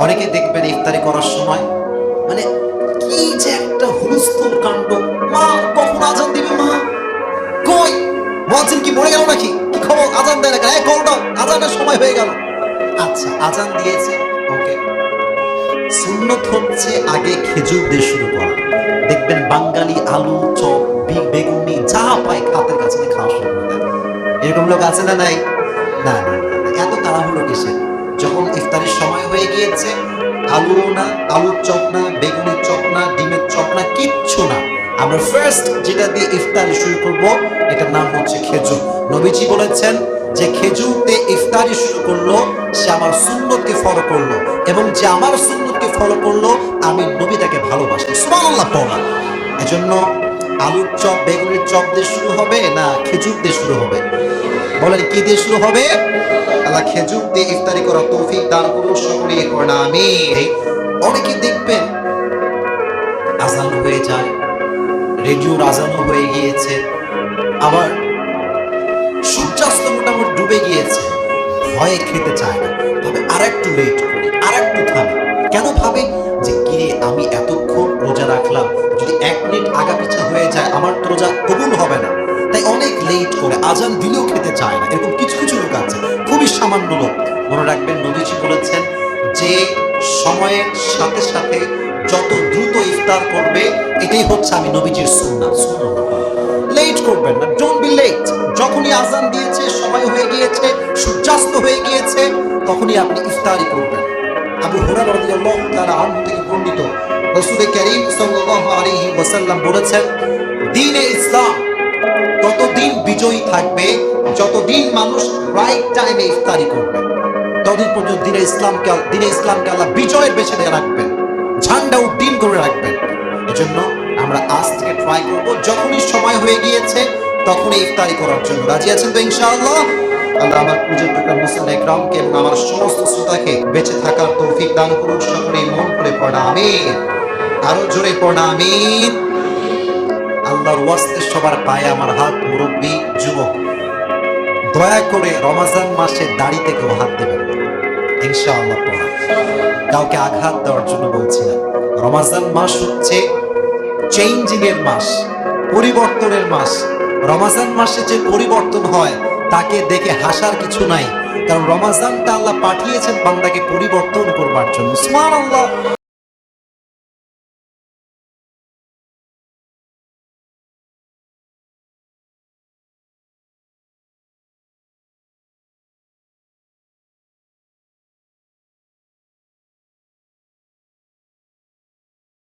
অনেকে দেখবেন ইফতারি করার সময় মানে কি যে একটা হুলস্থুল কাণ্ড। মা কখন আজান দিবে? মা কই? মুয়াজ্জিন কি মরে গেল নাকি? কি খবর? আজান দেয় না কেন? কল দাও, আজানের সময় হয়ে গেল। আচ্ছা আজান দিয়েছে, ওকে। সুন্নত হচ্ছে আগে খেজুর দিয়ে শুরু করা। দেখবেন বাঙালি আলু চপ বেগুনি যা পায় হাতের কাছে দিয়ে খাওয়া শুরু করে দেয়। এরকম লোক আছে না নাই? না না না না, এত তাড়াহুড়ো কিসের? যখন ইফতারের সময় হয়ে গিয়েছে, আলুও না, আলুর চপ না, বেগুনির চপ না, ডিমের চপ না, কিচ্ছু না, আমরা ফার্স্ট যেটা দিয়ে ইফতারি শুরু করব এটার নাম হচ্ছে খেজুর। নবীজি বলেছেন যে খেজুর দিয়ে ইফতারি শুরু করলো সে আমার সুন্নতকে ফলো করলো, এবং যে আমার সুন্নতকে ফলো করলো আমি নবী তাকে ভালোবাসি। সুবহানাল্লাহ পড়া। এজন্য আলুর চপ বেগুনির চপ দিয়ে শুরু হবে না খেজুর দিয়ে শুরু হবে? বলেন কি দিয়ে শুরু হবে? আল্লাহ খেজুর দিয়ে ইফতারি করা তৌফিক দান করুন, সকলে পড়েন আমিন। অনেকে দেখবেন আজান হয়ে যায়, রেডিওর আজানও হয়ে গিয়েছে, আবার সূর্যাস্ত মোটামুটি ডুবে গিয়েছে, ভয়ে খেতে চায় না, তবে আর একটু লেট করি, আর একটু থামি। কেন ভাবে যে কিরে আমি এতক্ষণ রোজা রাখলাম, যদি 1 মিনিট আগা পিছা হয়ে যায় আমার তো রোজা কবুল হবে না, তাই অনেক লেট করে আজান দিলেও খেতে চায় না। এরকম কিছু কিছু লোক আছে, খুবই সামান্য লোক। মনে রাখবেন নবীজি বলেছেন যে সময়ের সাথে সাথে যত দ্রুত ইফতার করবে এটাই হচ্ছে আমি নবীজির সুন্নাহ। লেট করবেন না, ডোন্ট বি লেট। যখনই আজান দিয়েছে, সময় হয়ে গিয়েছে, সূর্যাস্ত হয়ে গিয়েছে, তখনই আপনি ইফতারি করবেন। আবু হুরায়রা রাদিয়াল্লাহু তাআলা আনহু থেকে বর্ণিত, রাসূল কারীম সাল্লাল্লাহু আলাইহি ওয়াসাল্লাম বলেছেন, দ্বীনে ইসলাম ততদিন বিজয়ী থাকবে যতদিন মানুষ রাইট টাইমে ইফতারি করবে। ততদিন পর্যন্ত দ্বীনে ইসলামকে আল্লাহ বিজয়ের বেশে দিয়ে রাখবেন, ঝান্ডা উড্ডীন করে রাখবেন। এজন্য আমরা আজ থেকে ট্রাই করব যখনই সময় হয়ে গিয়েছে তখনই ইফতারি করার জন্য। রাজি আছেন তো ইনশাআল্লাহ? আল্লাহ আমার পূজার টুকরা মুসলিম ইকরামকে এবং আমার সমস্ত শ্রোতাকে বেঁচে থাকার তৌফিক দান করুন, সকলেই মন করে পড়া আমিন। আরো জোরে পড়া আমিন। আল্লাহর ওয়াস্তে সবার পায়ে আমার হাত। মুরব্বী যুবক, দয়া করে রমজান মাসে দাড়িতে কেউ হাত দেবেন না ইনশাআল্লাহ। পড়া কাউকে আঘাত দেওয়ার জন্য বলছি না। রমজান মাস হচ্ছে চেঞ্জিং এর মাস, পরিবর্তনের মাস। রমজান মাসে যে পরিবর্তন হয় তাকে দেখে হাসার কিছু নাই, কারণ রমজানটা আল্লাহ পাঠিয়েছেন বান্দাকে পরিবর্তন করবার জন্য। সুবহানাল্লাহ।